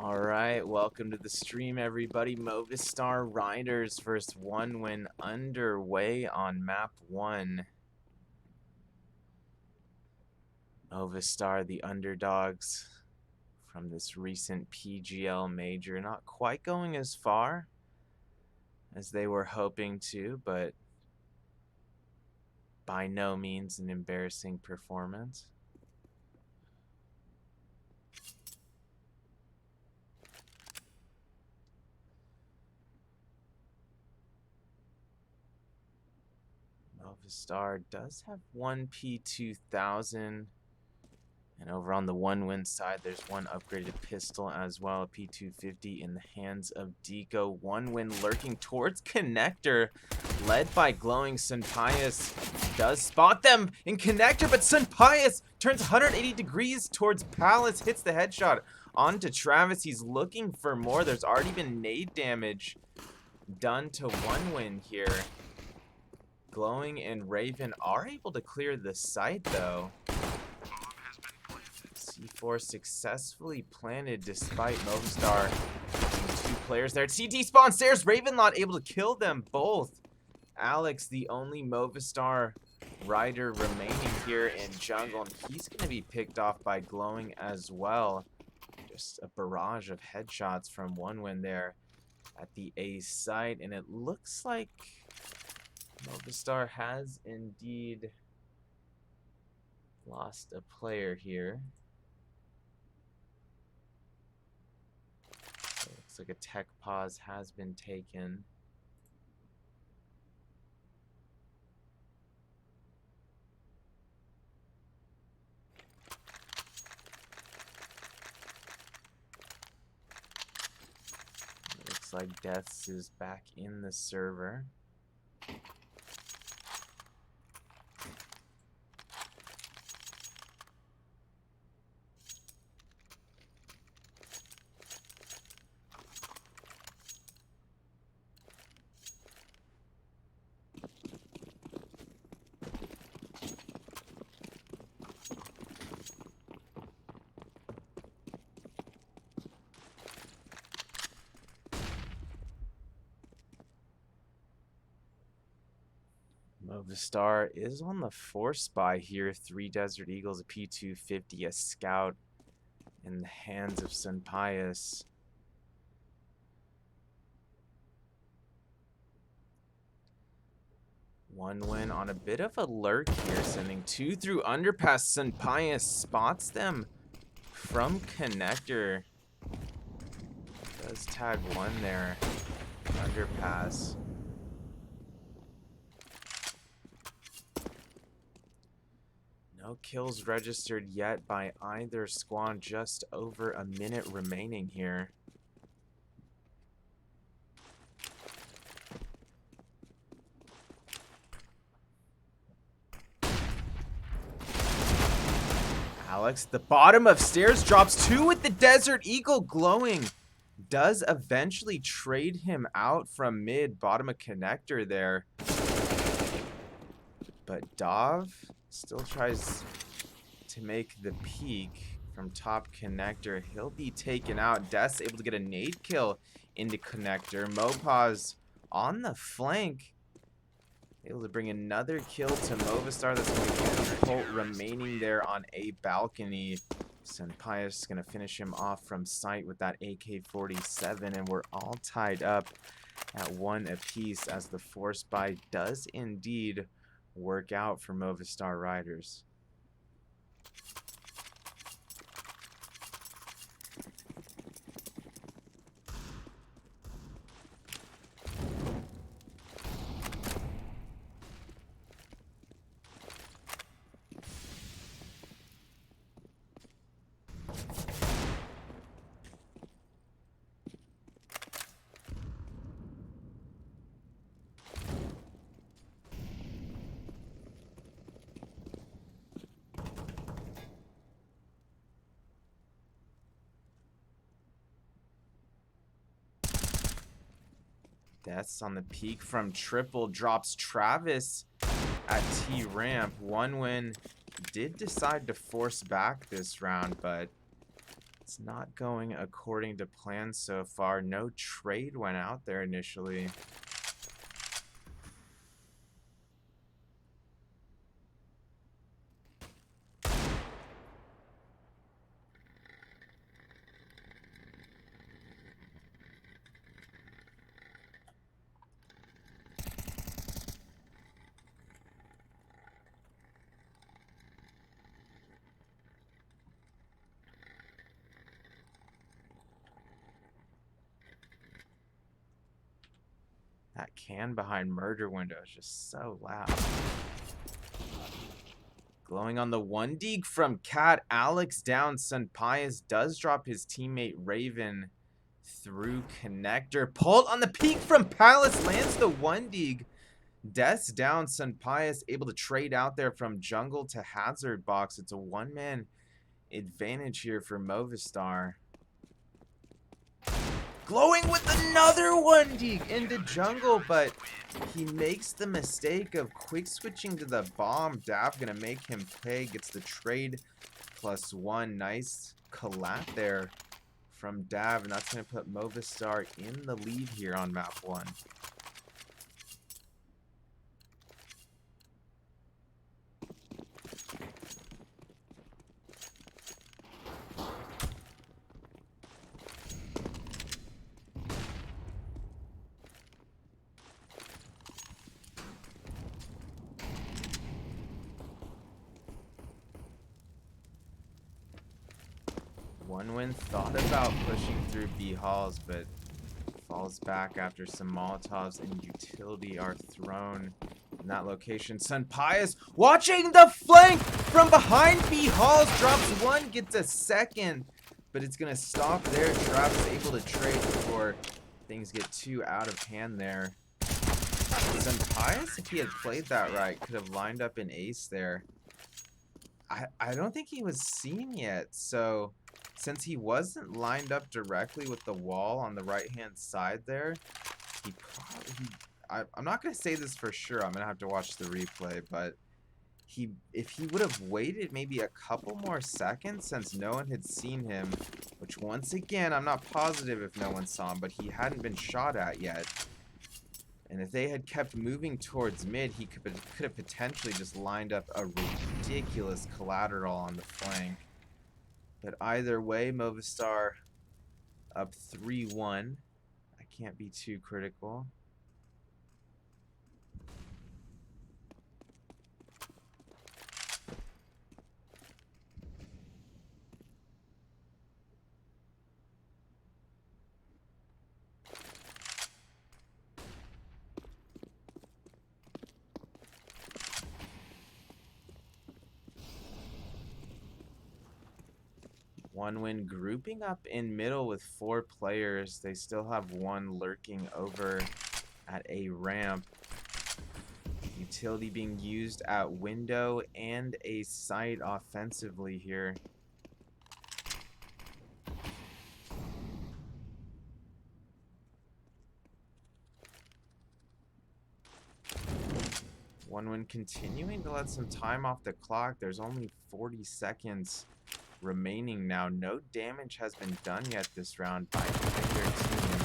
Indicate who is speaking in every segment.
Speaker 1: All right, welcome to the stream, everybody. Movistar Riders first one win underway on map 1. Movistar, the underdogs from this recent PGL major, not quite going as far as they were hoping to, but by no means an embarrassing performance. Movistar does have one P2000. And over on the one win side, there's one upgraded pistol as well, a P250 in the hands of Deco. One win lurking towards Connector, led by Glowing. Sunpius does spot them in Connector, but Sunpius turns 180 degrees towards Palace, hits the headshot onto Travis. He's looking for more. There's already been nade damage done to one win here. Glowing and Raven are able to clear the site, though. C4 successfully planted despite Movistar having 2 players there. CT spawn stairs. Ravenlot able to kill them both. Alex, the only Movistar rider remaining here in jungle, and he's going to be picked off by Glowing as well. Just a barrage of headshots from one win there at the A site, and it looks like Movistar has indeed lost a player here. Looks like a tech pause has been taken. Looks like Deaths is back in the server. Movistar is on the force buy here. 3 Desert Eagles, a P250, a Scout in the hands of Sunpius. One win on a bit of a lurk here, sending 2 through underpass. Sunpius spots them from Connector. Does tag 1 there. Underpass. No kills registered yet by either squad. Just over a minute remaining here. Alex, the bottom of stairs, drops 2 with the Desert Eagle. Glowing does eventually trade him out from mid. Bottom of Connector there. But Dov still tries to make the peek from top Connector. He'll be taken out. Death's able to get a nade kill into Connector. Mopaz on the flank. Able to bring another kill to Movistar. That's going to be Colt remaining there on a balcony. Sunpius is going to finish him off from sight with that AK-47. And we're all tied up at 1 apiece as the force buy does indeed work out for Movistar Riders. Deaths on the peak from triple, drops Travis at T ramp. One win did decide to force back this round, but It's not going according to plan so far. No trade went out there initially. That can behind murder window is just so loud. Glowing on the 1D from Cat. Alex down. Sunpius does drop his teammate Raven through connector. Pulled on the peak from Palace. Lands the 1D. Death's down. Sunpius able to trade out there from jungle to hazard box. It's a one-man advantage here for Movistar. Glowing with another 1D into jungle, but he makes the mistake of quick switching to the bomb. Dav gonna make him pay, gets the trade +1. Nice collat there from Dav, and that's gonna put Movistar in the lead here on map 1. One Win thought about pushing through B halls, but falls back after some Molotovs and utility are thrown in that location. Sunpius watching the flank from behind B halls, drops 1, gets a second, but it's gonna stop there. Travis able to trade before things get too out of hand there. Sunpius, if he had played that right, could have lined up an ace there. I don't think he was seen yet, so since he wasn't lined up directly with the wall on the right-hand side there, he probably... I'm not going to say this for sure. I'm going to have to watch the replay, but if he would have waited maybe a couple more seconds since no one had seen him, which once again, I'm not positive if no one saw him, but he hadn't been shot at yet. And if they had kept moving towards mid, he could have potentially just lined up a ridiculous collateral on the flank. But either way, Movistar up 3-1. I can't be too critical. One Win grouping up in middle with 4 players. They still have one lurking over at a ramp. Utility being used at window and a site offensively here. One Win continuing to let some time off the clock. There's only 40 seconds remaining now. No damage has been done yet this round by either team.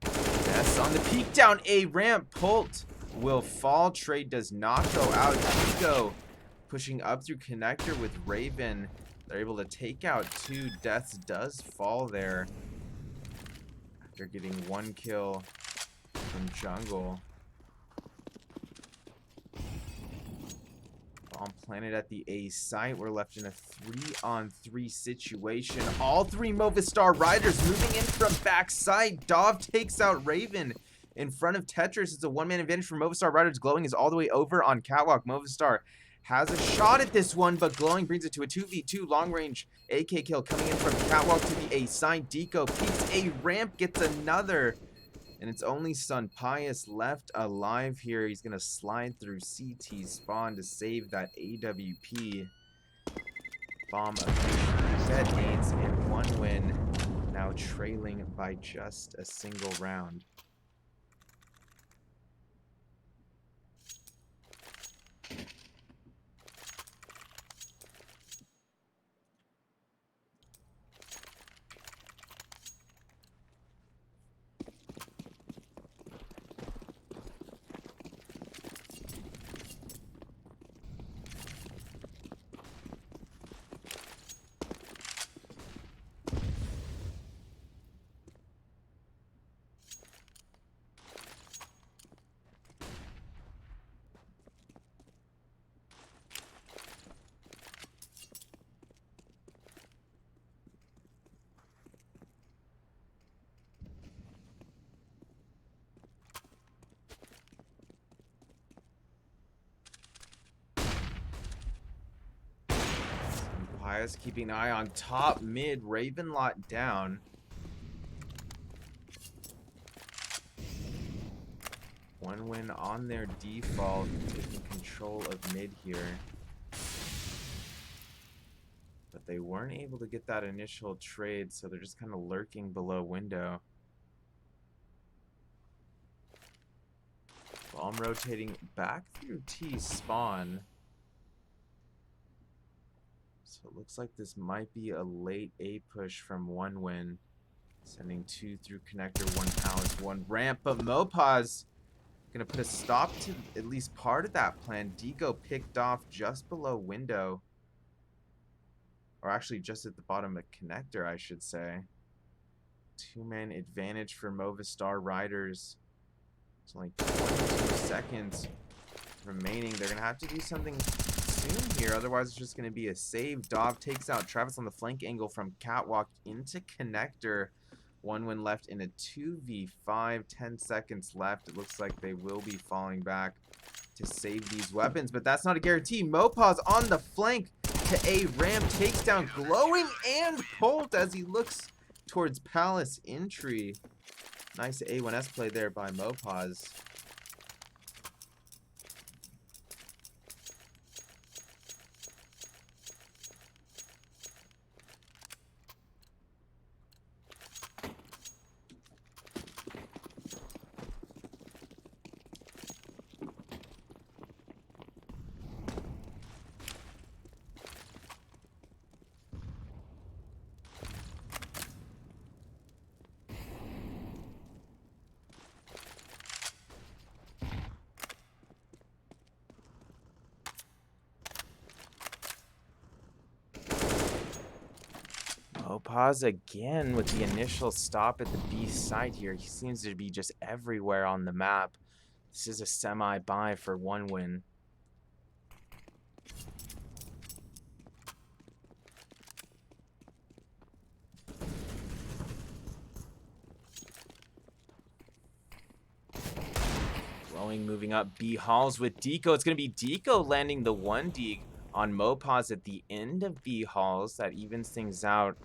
Speaker 1: Yes, on the peak down A ramp. Pult will fall. Trade does not go out. Ego pushing up through connector with Raven. They're able to take out 2. Deaths does fall there after getting 1 kill from jungle. Bomb planted at the A site. We're left in a 3-on-3 situation. All 3 Movistar riders moving in from backside. Dov takes out Raven in front of Tetris. It's a one-man advantage for Movistar riders. Glowing is all the way over on Catwalk. Movistar has a shot at this one, but Glowing brings it to a 2v2 long-range AK kill coming in from Catwalk to the A side. Deco peeks a ramp, gets another. And it's only Sunpius left alive here. He's going to slide through CT spawn to save that AWP. Bomb officially detonates, and One Win now trailing by just a single round. Pius keeping an eye on top mid. Ravenlot down. One win on their default, taking control of mid here. But they weren't able to get that initial trade, so they're just kind of lurking below window. Bomb rotating back through T spawn. So it looks like this might be a late A push from One Win. Sending 2 through connector, 1 palace, 1 ramp. But Mopaz gonna put a stop to at least part of that plan. Deco picked off just below window. Or actually just at the bottom of connector, I should say. 2-man advantage for Movistar Riders. It's only 22 seconds remaining. They're going to have to do something soon here. Otherwise, it's just going to be a save. Dov takes out Travis on the flank angle from Catwalk into connector. One win left in a 2v5. 10 seconds left. It looks like they will be falling back to save these weapons. But that's not a guarantee. Mopaz on the flank to a ramp. Takes down Glowing and Colt as he looks towards Palace entry. Nice A1S play there by Mopaz. Mopaz again with the initial stop at the B site here. He seems to be just everywhere on the map. This is a semi-buy for One Win. Glowing moving up B halls with Deco. It's going to be Deco landing the 1D on Mopaz at the end of B halls. That evens things out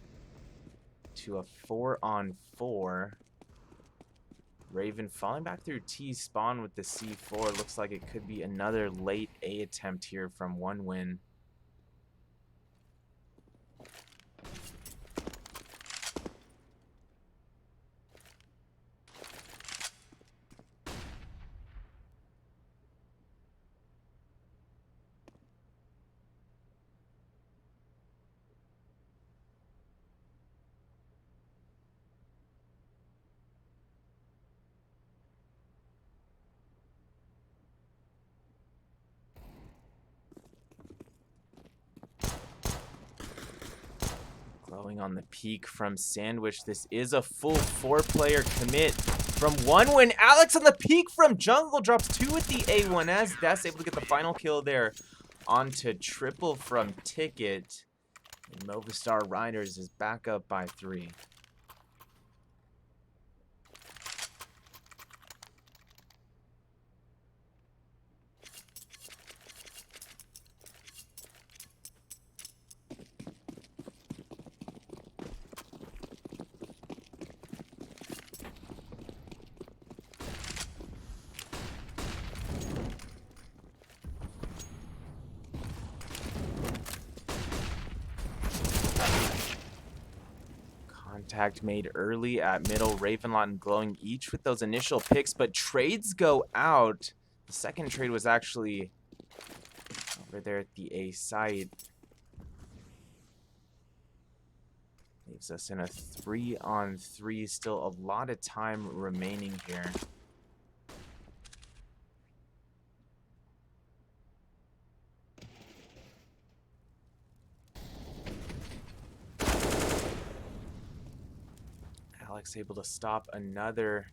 Speaker 1: to a 4-on-4. Raven falling back through T spawn with the C4. Looks like it could be another late A attempt here from One Win. Glowing on the peak from Sandwich. This is a full 4-player commit from One Win. Alex on the peak from Jungle drops 2 with the A1S. That's able to get the final kill there onto triple from Ticket. And Movistar Riders is back up by 3. Contact made early at middle. Ravenlot and Glowing each with those initial picks, but trades go out. The second trade was actually over there at the A site. Leaves us in a 3-on-3. Still a lot of time remaining here. Alex able to stop another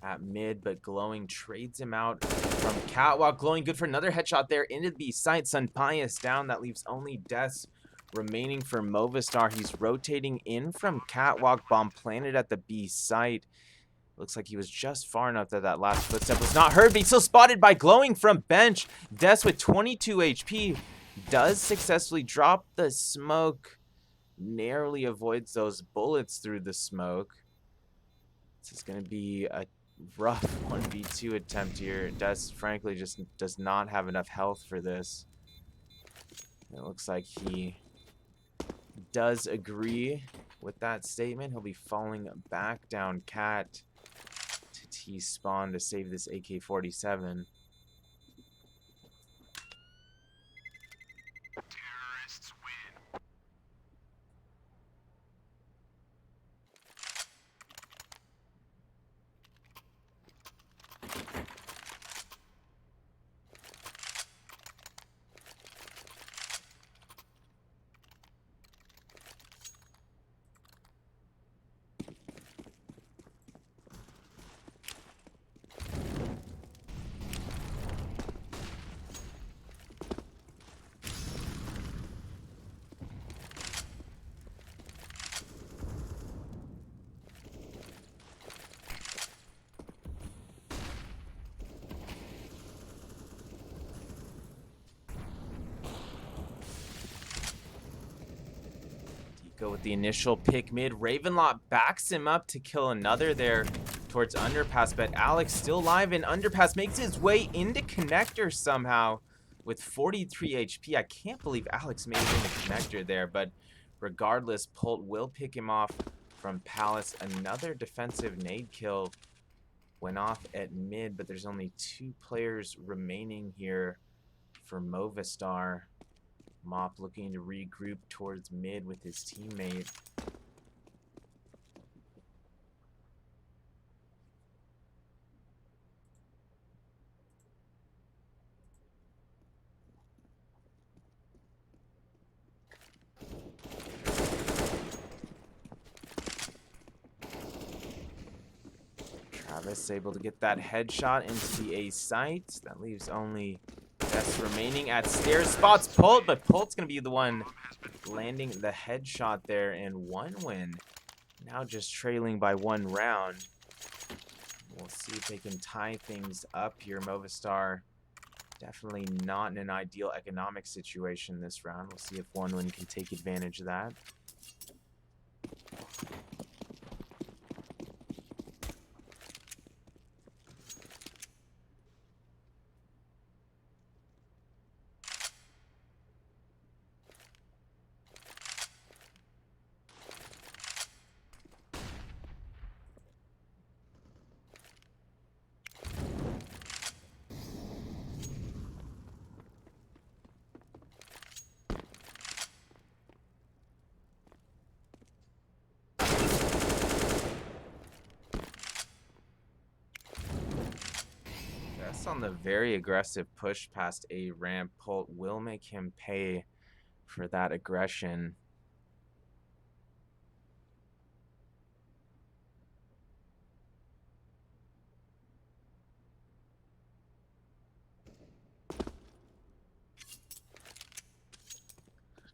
Speaker 1: at mid, but Glowing trades him out from Catwalk. Glowing good for another headshot there into the B site. Sun Pius down. That leaves only deaths remaining for Movistar. He's rotating in from Catwalk. Bomb planted at the B site. Looks like he was just far enough that that last footstep was not heard, but he's still spotted by Glowing from bench. Deaths with 22 HP. Does successfully drop the smoke. Narrowly avoids those bullets through the smoke. This is going to be a rough 1v2 attempt here. Des, frankly, just does not have enough health for this. It looks like he does agree with that statement. He'll be falling back down cat to T-spawn to save this AK-47. Go with the initial pick mid. Ravenlock backs him up to kill another there towards Underpass, but Alex still alive, and Underpass makes his way into Connector somehow with 43 HP. I can't believe Alex made it into Connector there, but regardless, Pult will pick him off from Palace. Another defensive nade kill went off at mid, but there's only 2 players remaining here for Movistar. Mop looking to regroup towards mid with his teammate. Travis able to get that headshot into the A site. That leaves only Des remaining at stairs. Spots Pult, but Pult's going to be the one landing the headshot there, and 1 win. Now just trailing by 1 round. We'll see if they can tie things up here. Movistar definitely not in an ideal economic situation this round. We'll see if 1 win can take advantage of that. On the very aggressive push past A ramp. Pult will make him pay for that aggression.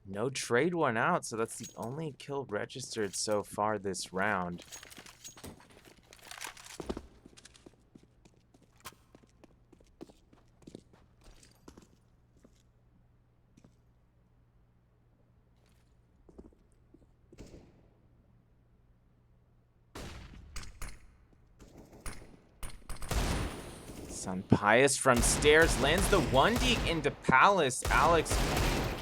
Speaker 1: No trade one out, so that's the only kill registered so far this round. Pius from stairs lands the 1D into Palace. Alex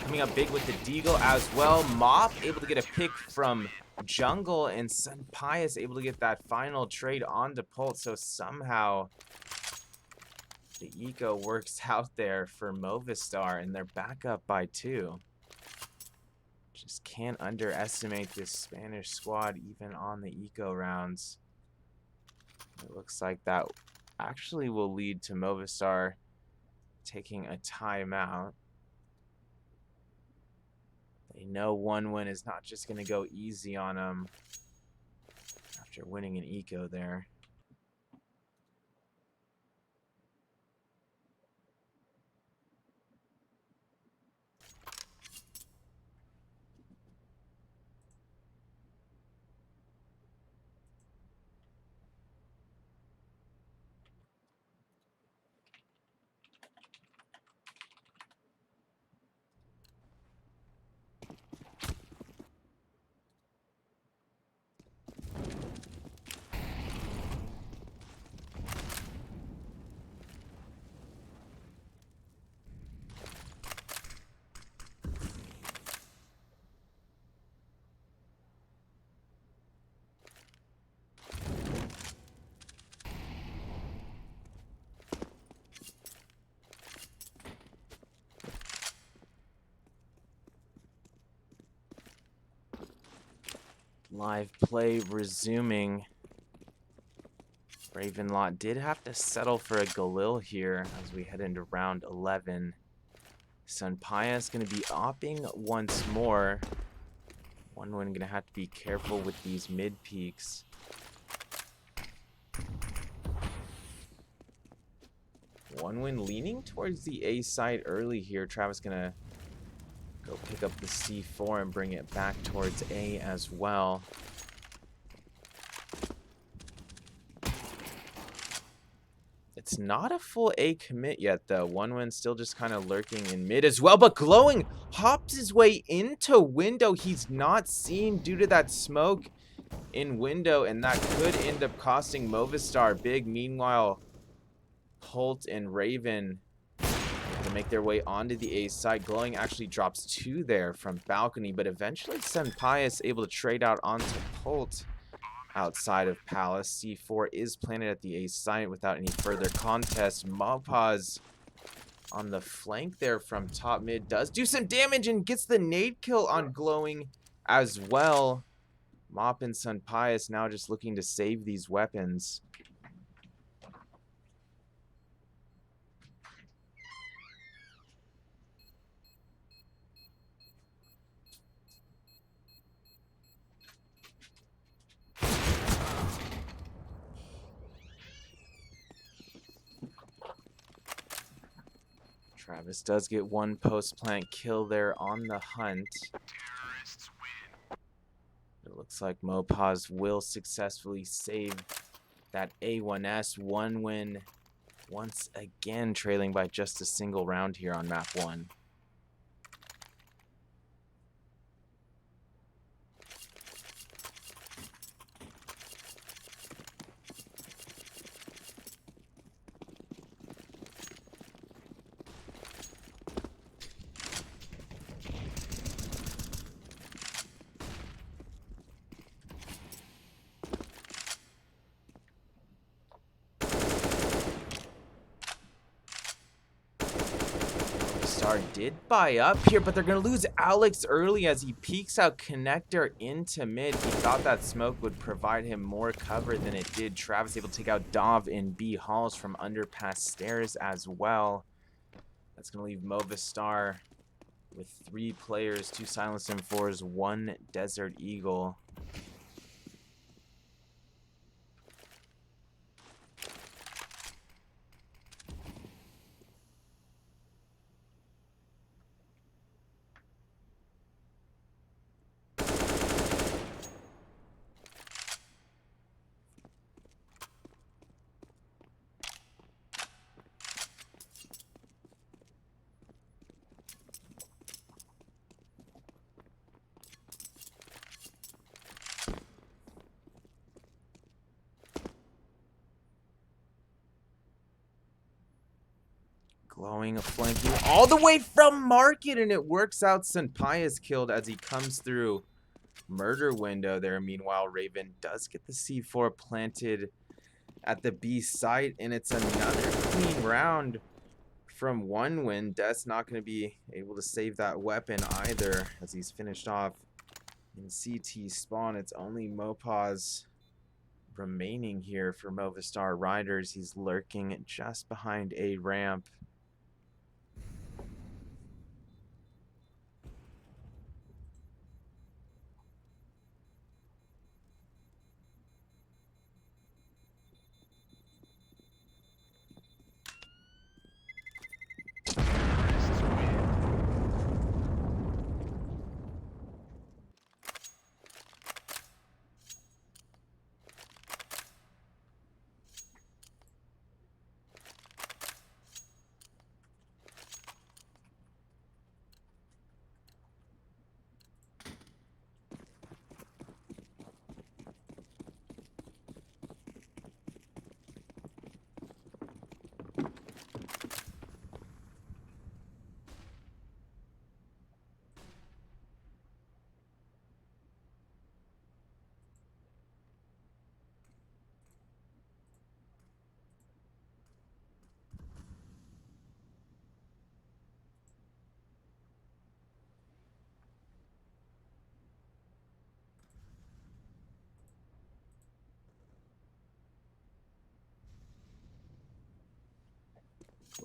Speaker 1: coming up big with the Deagle as well. Mop able to get a pick from Jungle, and Sun Pius able to get that final trade onto Pult. So somehow the eco works out there for Movistar, and they're back up by 2. Just can't underestimate this Spanish squad even on the eco rounds. It looks like that actually will lead to Movistar taking a timeout. They know 1 win is not just going to go easy on them after winning an eco there. Live play resuming. Ravenlot did have to settle for a Galil here as we head into round 11. Sunpaya is going to be opping once more. One going to have to be careful with these mid peaks. One win leaning towards the A side early here. Travis going to go pick up the C4 and bring it back towards A as well. It's not a full A commit yet, though. One win still just kind of lurking in mid as well. But Glowing hops his way into window. He's not seen due to that smoke in window, and that could end up costing Movistar big. Meanwhile, Holt and Raven to make their way onto the A side. Glowing actually drops 2 there from balcony, but eventually Senpai is able to trade out onto Holt outside of Palace. C4 is planted at the A site without any further contest. Mopaz on the flank there from top mid does do some damage and gets the nade kill on Glowing as well. Mop and Sunpius now just looking to save these weapons. Travis does get one post-plant kill there on the hunt. It looks like Mopaz will successfully save that A1S. One win once again, trailing by just a single round here on map 1. Did buy up here, but they're going to lose Alex early as he peeks out connector into mid. He thought that smoke would provide him more cover than it did. Travis able to take out Dov in B halls from underpass stairs as well. That's going to leave Movistar with 3 players, 2 Silence M4s, 1 Desert Eagle. Glowing, flanking all the way from market, and it works out. Senpai is killed as he comes through murder window there. Meanwhile, Raven does get the C4 planted at the B site, and it's another clean round from One Win. Death's not going to be able to save that weapon either as he's finished off in CT spawn. It's only Mopaz remaining here for Movistar Riders. He's lurking just behind a ramp.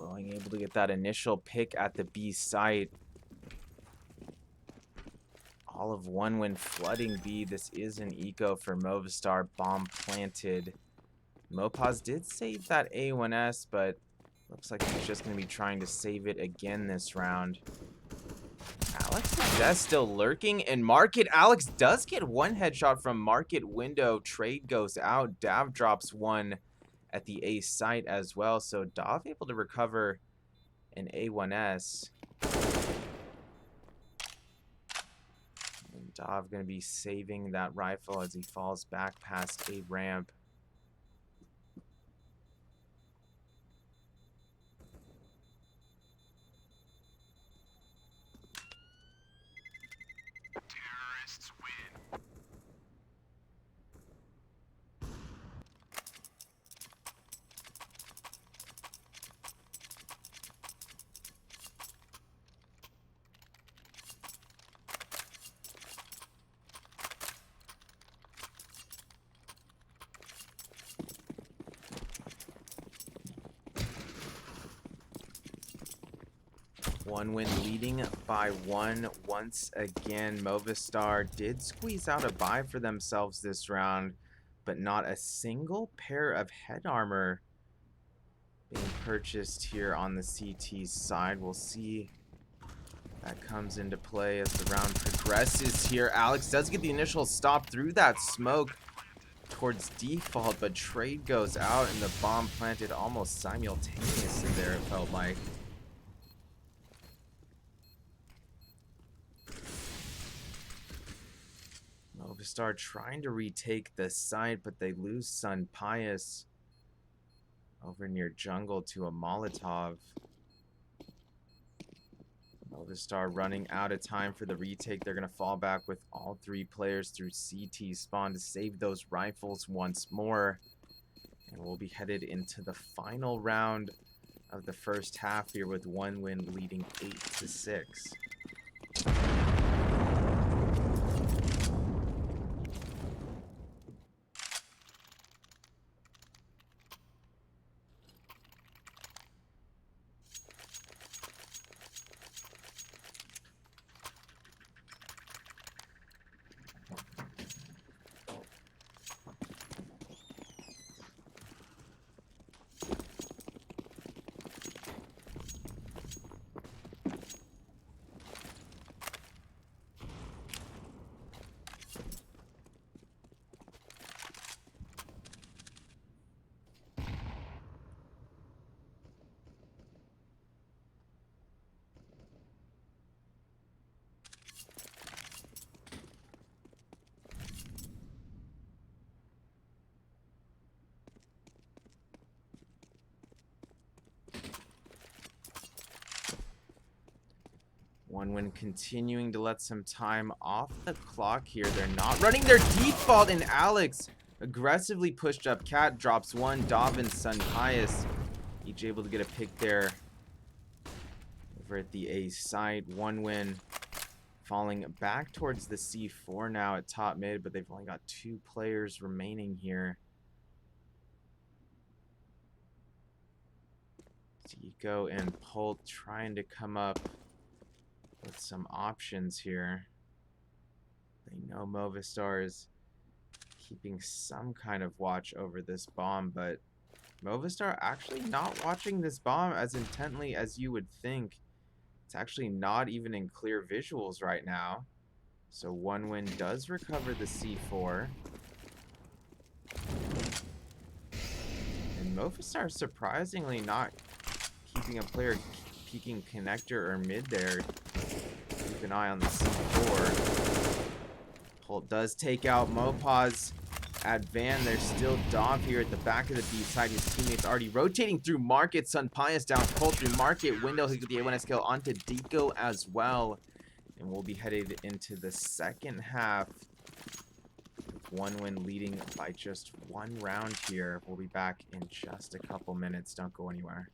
Speaker 1: Flowing able to get that initial pick at the B site. All of one win flooding B. This is an eco for Movistar. Bomb planted. Mopaz did save that A1S, but looks like he's just going to be trying to save it again this round. Alex is just still lurking in market. Alex does get one headshot from market window. Trade goes out. Dav drops one at the A site as well. So Dav able to recover an A1S. And Dav going to be saving that rifle as he falls back past a ramp.
Speaker 2: Terrorists win.
Speaker 1: 1-win leading by 1 once again. Movistar did squeeze out a buy for themselves this round, but not a single pair of head armor being purchased here on the CT side. We'll see if that comes into play as the round progresses here. Alex does get the initial stop through that smoke towards default, but trade goes out and the bomb planted almost simultaneously there, it felt like. Movistar trying to retake the site, but they lose Sun Pius over near jungle to a Molotov. Movistar running out of time for the retake. They're going to fall back with all 3 players through CT spawn to save those rifles once more. And we'll be headed into the final round of the first half here with 1 win leading 8-6. One win continuing to let some time off the clock here. They're not running their default, and Alex aggressively pushed up. Cat drops one. Dobbin, Sun Pius, each able to get a pick there over at the A site. 1 win falling back towards the C4 now at top mid, but they've only got 2 players remaining here. Zico and Pult trying to come up with some options here. They know Movistar is keeping some kind of watch over this bomb, but Movistar actually not watching this bomb as intently as you would think. It's actually not even in clear visuals right now. So 1 win does recover the C4. And Movistar surprisingly not keeping a player peeking connector or mid there. Keep an eye on the C4. Holt does take out Mopaz at Van. There's still Dov here at the back of the B side. His teammates already rotating through market. Sun Pius down Holt through market window. He'll get the A1S kill onto Deco as well. And we'll be headed into the second half. 1 win leading by just 1 round here. We'll be back in just a couple minutes. Don't go anywhere.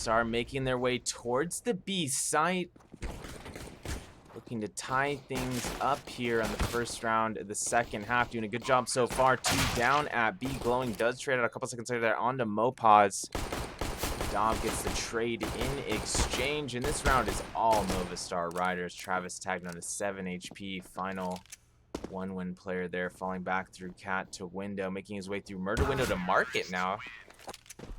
Speaker 1: Movistar making their way towards the B site. Looking to tie things up here on the first round of the second half. Doing a good job so far. 2 down at B. Glowing does trade out a couple seconds later there onto Mopaz. Dom gets the trade in exchange. And this round is all Movistar riders. Travis tagged on a 7 HP. Final 1-win player there. Falling back through Cat to Window. Making his way through Murder Window to Market now.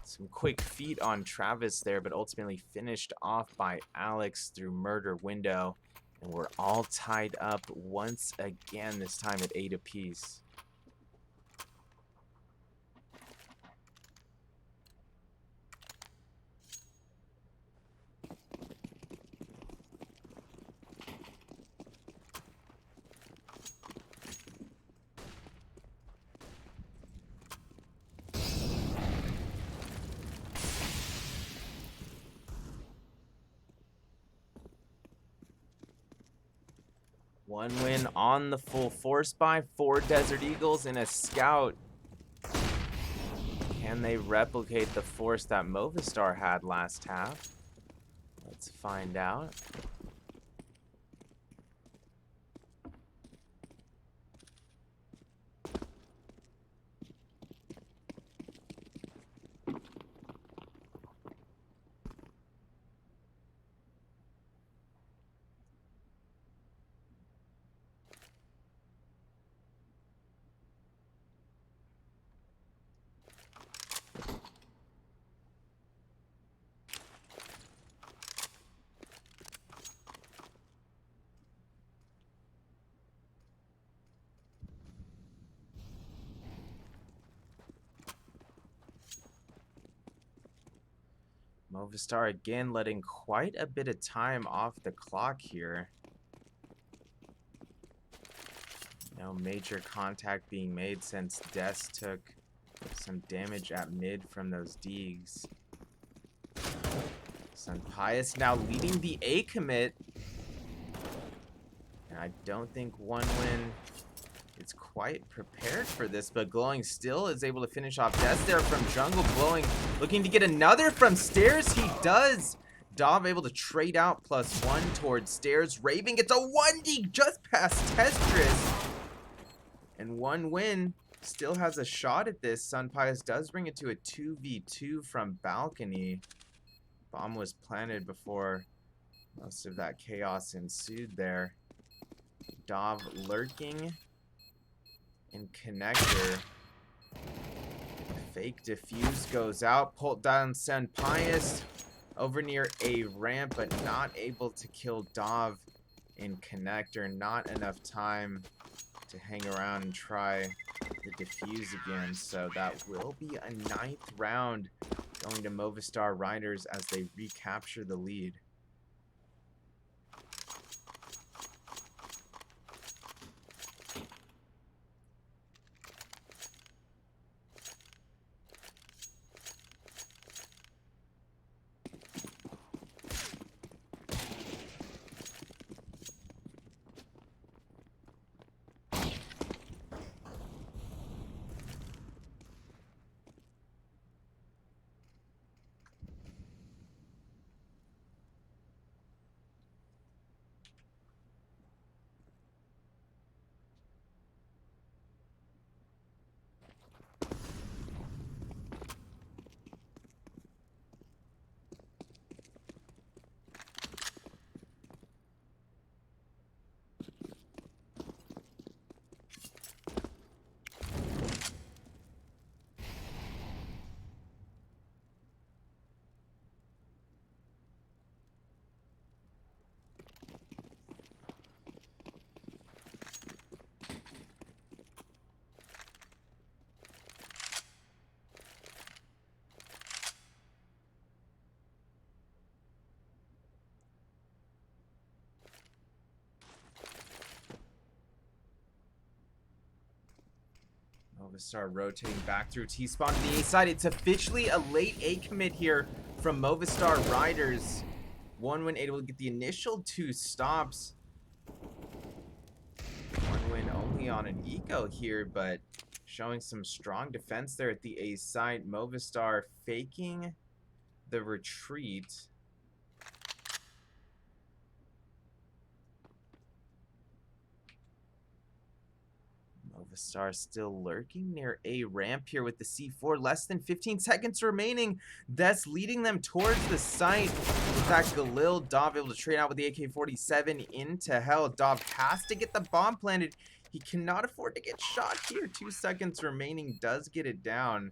Speaker 1: Some quick feet on Travis there, but ultimately finished off by Alex through Murder Window. And we're all tied up once again, this time at 8 apiece. One win on the full force by 4 Desert Eagles and a Scout. Can they replicate the force that Movistar had last half? Let's find out. Movistar again letting quite a bit of time off the clock here. No major contact being made since Des took some damage at mid from those Deegs. Sun Pius now leading the A commit. And I don't think One Win is quite prepared for this, but Glowing still is able to finish off Des there from jungle. Glowing looking to get another from stairs. He does. Dov able to trade out +1 towards stairs. Raven gets a 1D just past Tetris. And One Win still has a shot at this. Sun Pius does bring it to a 2v2 from balcony. Bomb was planted before most of that chaos ensued there. Dov lurking in connector. Fake defuse goes out. Pulled down Sun Pius over near a ramp, but not able to kill Dov in connector. Not enough time to hang around and try the defuse again. So that will be a 9th round going to Movistar Riders as they recapture the lead. Movistar rotating back through T-spawn to the A side. It's officially a late A commit here from Movistar Riders. One Win able to get the initial 2 stops. One Win only on an eco here, but showing some strong defense there at the A side. Movistar faking the retreat. Movistar still lurking near A ramp here with the C4. Less than 15 seconds remaining. That's leading them towards the site. With that Galil, Dov able to trade out with the AK-47 into hell. Dov has to get the bomb planted. He cannot afford to get shot here. 2 seconds remaining. Does get it down.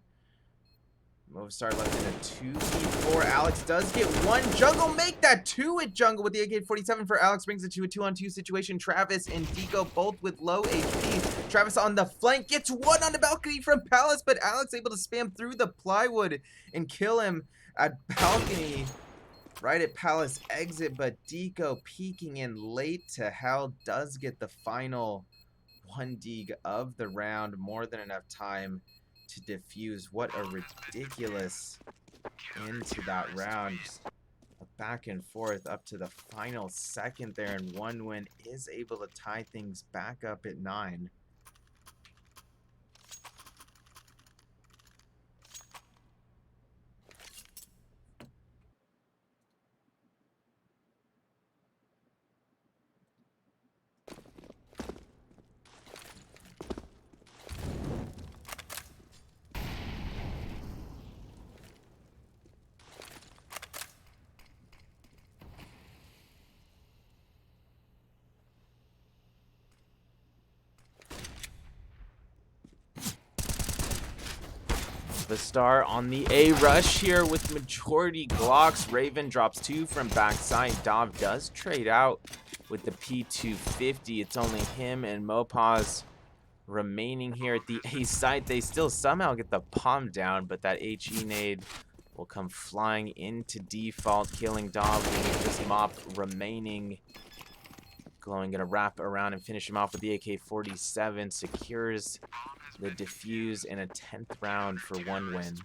Speaker 1: Movistar left in a 2v4. Alex does get 1. Jungle make that 2 at Jungle with the AK-47 for Alex. Brings it to a 2-on-2 situation. Travis and Deco both with low HP. Travis on the flank gets 1 on the balcony from Palace, but Alex able to spam through the plywood and kill him at balcony. Right at Palace exit, but Deco peeking in late to hell does get the final 1 dig of the round. More than enough time to defuse. What a ridiculous end to that round. Just a back and forth up to the final second there, and 1win is able to tie things back up at 9. The star on the A rush here with majority Glocks. Raven drops 2 from backside. Dov does trade out with the P250. It's only him and Mopaz remaining here at the A site. They still somehow get the palm down, but that HE nade will come flying into default, killing Dov. Just Mop remaining. Glowing gonna wrap around and finish him off with the AK-47. Secures the defuse in a 10th round for 1win.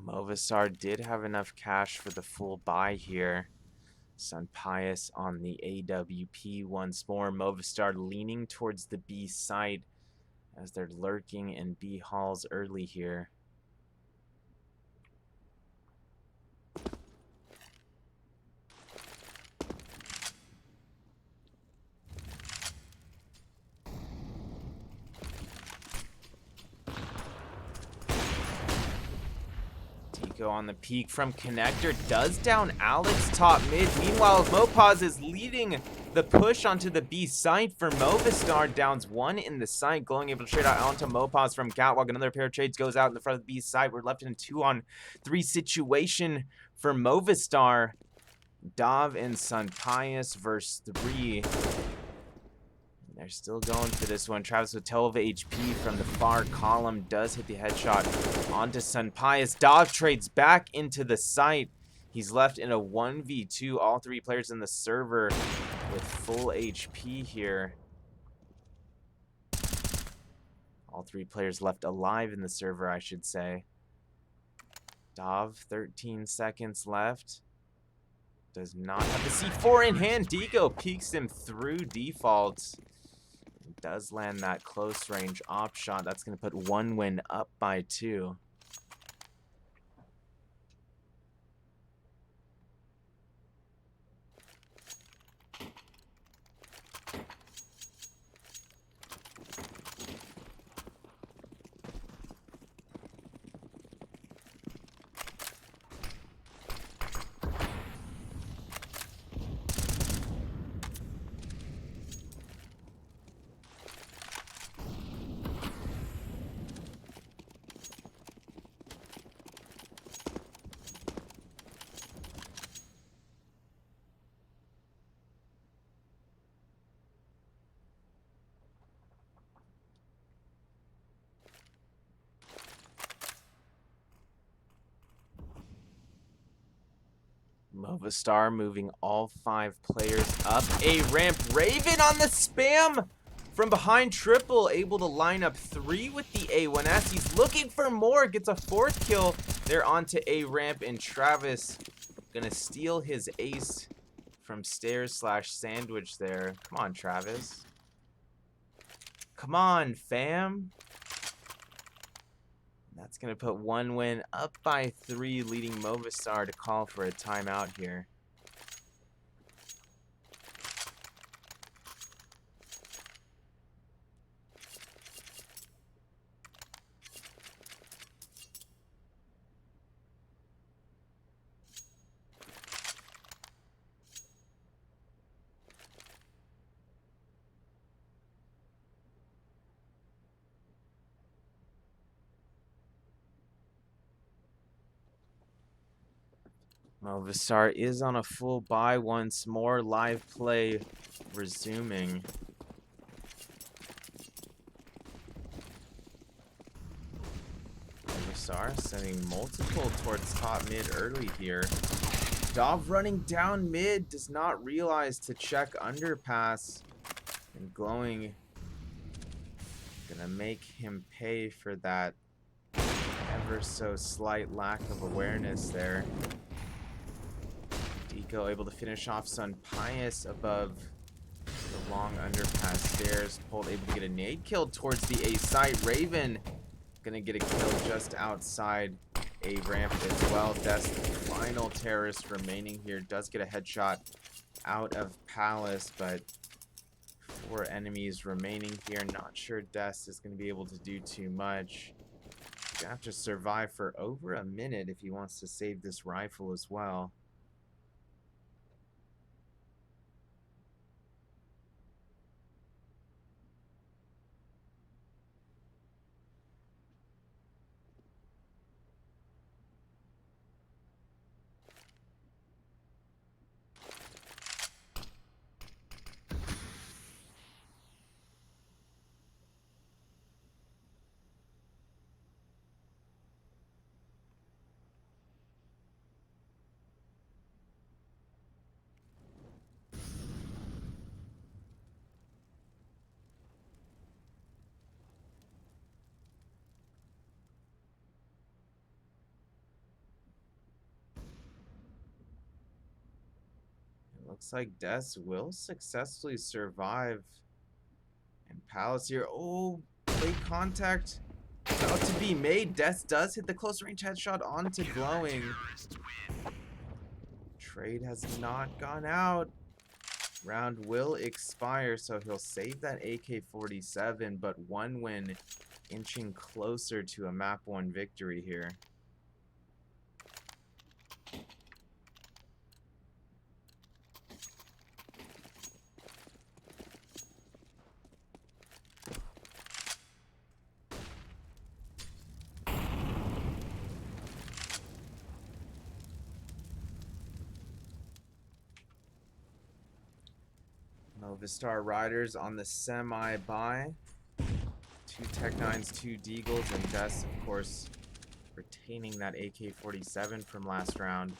Speaker 1: Movistar did have enough cash for the full buy here. Sun Pius on the AWP once more. Movistar leaning towards the B site as they're lurking in B halls early here. On the peak from connector does down Alex top mid. Meanwhile, Mopaz is leading the push onto the B site for Movistar. Downs 1 in the site. Glowing able to trade out onto Mopaz from Catwalk. Another pair of trades goes out in the front of the B site. We're left in a 2-on-3 situation for Movistar. Dov and Sun Pius versus 3. They're still going for this one. Travis with 12 HP from the far column does hit the headshot onto Sun Pius. Dov trades back into the site. He's left in a 1v2. All 3 players in the server with full HP here. All 3 players left alive in the server, I should say. Dov, 13 seconds left. Does not have the C4 in hand. Deco peeks him through default. Does land that close range op shot. That's going to put 1win up by 2. Movistar moving all 5 players up a ramp. Raven on the spam from behind triple, able to line up 3 with the A1S. He's looking for more, gets a 4th kill. They're onto a ramp, and Travis gonna steal his ace from stairs/sandwich there. Come on, Travis. Come on, fam. That's going to put one win up by 3, leading Movistar to call for a timeout here. Movistar is on a full buy once more. Live play resuming. Movistar sending multiple towards top mid early here. Dov running down mid, does not realize to check underpass. And Glowing gonna make him pay for that ever so slight lack of awareness there. Deco able to finish off Sun Pius above the long underpass stairs. Polt able to get a nade kill towards the A site. Raven gonna get a kill just outside A ramp as well. That's the final terrorist remaining here. Does get a headshot out of Palace, but 4 enemies remaining here. Not sure Des is gonna be able to do too much. He's gonna have to survive for over a minute if he wants to save this rifle as well. Looks like Des will successfully survive. And Palace here. Oh, late contact about to be made. Des does hit the close range headshot onto Glowing. Trade has not gone out. Round will expire, so he'll save that AK-47, but 1 win inching closer to a map 1 victory here. Movistar Riders on the semi-buy. 2 Tech-9s, 2 Deagles, and Des, of course, retaining that AK-47 from last round.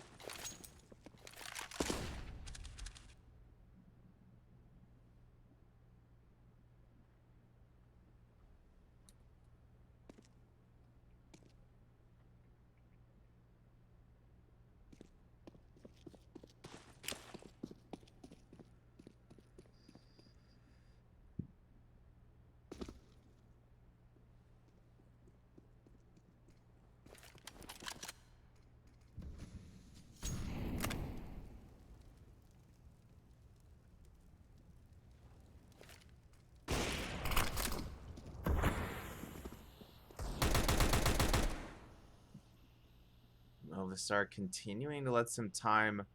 Speaker 1: Movistar continuing to let some time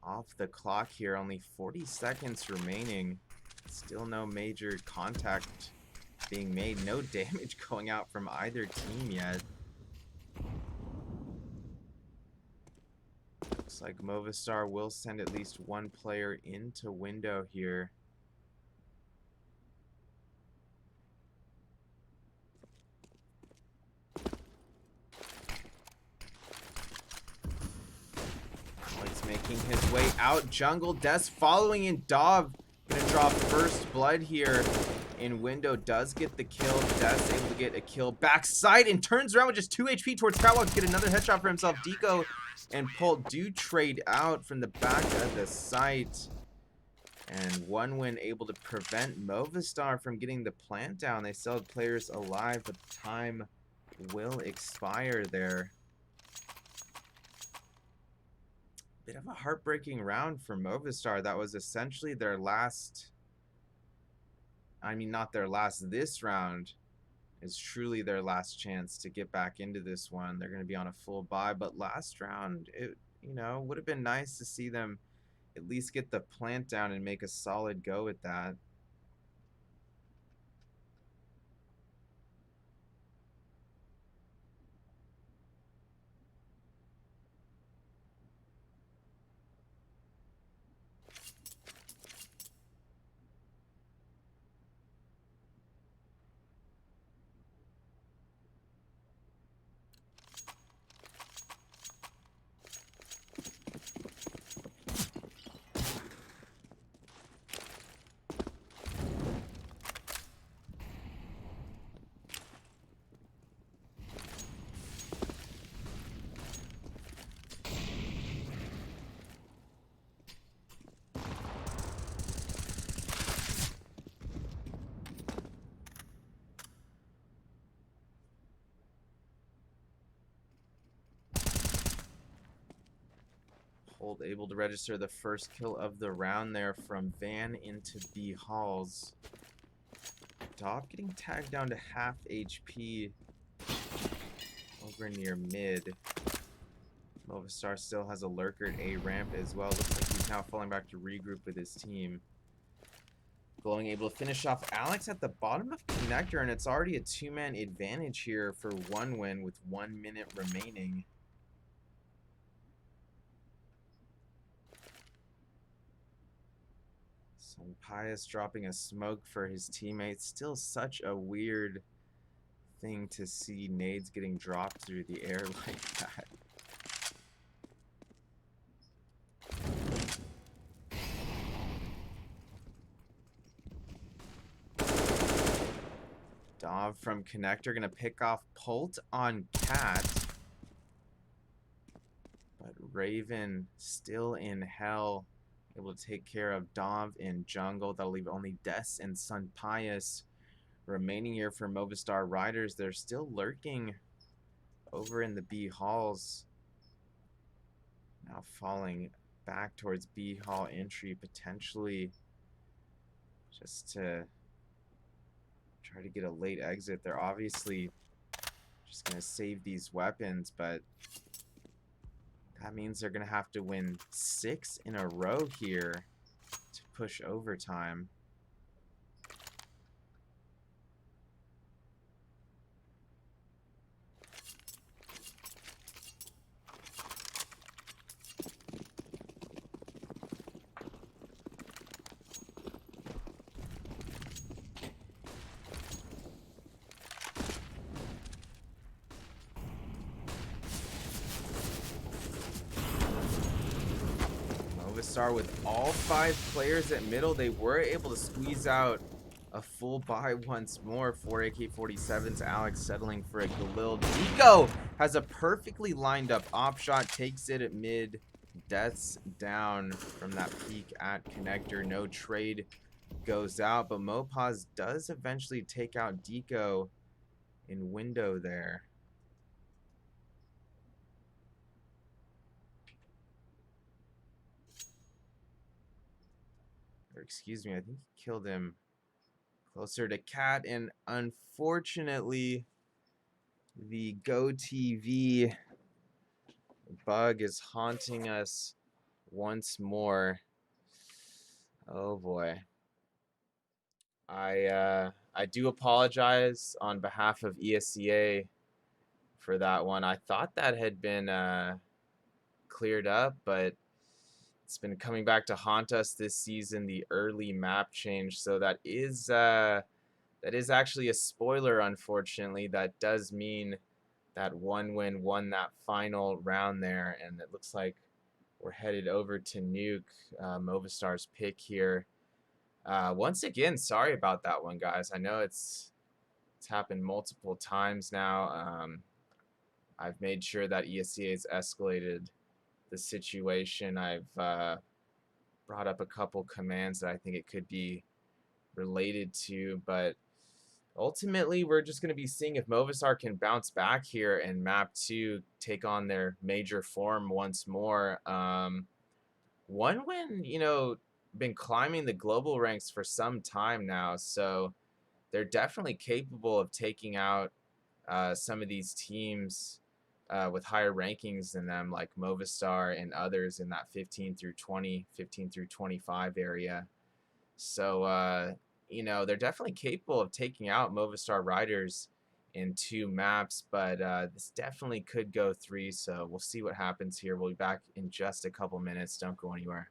Speaker 1: off the clock here. Only 40 seconds remaining. Still no major contact being made. No damage going out from either team yet. Looks like Movistar will send at least 1 player into window here. making his way out. Jungle, Des following in. Dov gonna draw first blood here. In window does get the kill. Des able to get a kill backside and turns around with just 2 HP towards Catwalk to get another headshot for himself. Deco and Pult do trade out from the back of the site. And one win able to prevent Movistar from getting the plant down. They still have players alive, but time will expire there. Bit of a heartbreaking round for Movistar. That was essentially their last... I mean, not their last. This round is truly their last chance to get back into this one. They're going to be on a full bye, but last round, it, you know, would have been nice to see them at least get the plant down and make a solid go at that. Hold able to register the first kill of the round there from Van into B Halls. Dov getting tagged down to half HP over near mid. Movistar still has a lurker at A ramp as well. Looks like he's now falling back to regroup with his team. Glowing able to finish off Alex at the bottom of connector, and it's already a 2-man advantage here for one win with 1 minute remaining. Pius dropping a smoke for his teammates. Still such a weird thing to see nades getting dropped through the air like that. Dov from connector gonna pick off Pult on Cat. But Raven still in hell. Able to take care of Dov in jungle. That'll leave only Des and Sun Pius remaining here for Movistar Riders. They're still lurking over in the B halls. Now falling back towards B hall entry, potentially just to try to get a late exit. They're obviously just going to save these weapons, but that means they're going to have to win 6 in a row here to push overtime. Movistar with all 5 players at middle, they were able to squeeze out a full buy once more. 4 AK-47s, Alex settling for a Galil. Nico has a perfectly lined up op shot, takes it at mid, deaths down from that peak at connector. No trade goes out, but Mopaz does eventually take out Deco in window there. Or excuse me, I think he killed him closer to Cat, and unfortunately the GoTV bug is haunting us once more. Oh boy. I do apologize on behalf of Esea for that one. I thought that had been cleared up, but it's been coming back to haunt us this season, the early map change. So that is actually a spoiler, unfortunately. That does mean that one win won that final round there, and it looks like we're headed over to Nuke, Movistar's pick here. Once again, sorry about that one, guys. I know it's happened multiple times now. I've made sure that Esea has escalated the situation. I've brought up a couple commands that I think it could be related to, but ultimately we're just going to be seeing if Movistar can bounce back here and map 2 take on their major form once more. One win, been climbing the global ranks for some time now, so they're definitely capable of taking out some of these teams with higher rankings than them, like Movistar and others in that 15 through 20, 15 through 25 area. So, they're definitely capable of taking out Movistar riders in 2 maps, but this definitely could go 3. So we'll see what happens here. We'll be back in just a couple minutes. Don't go anywhere.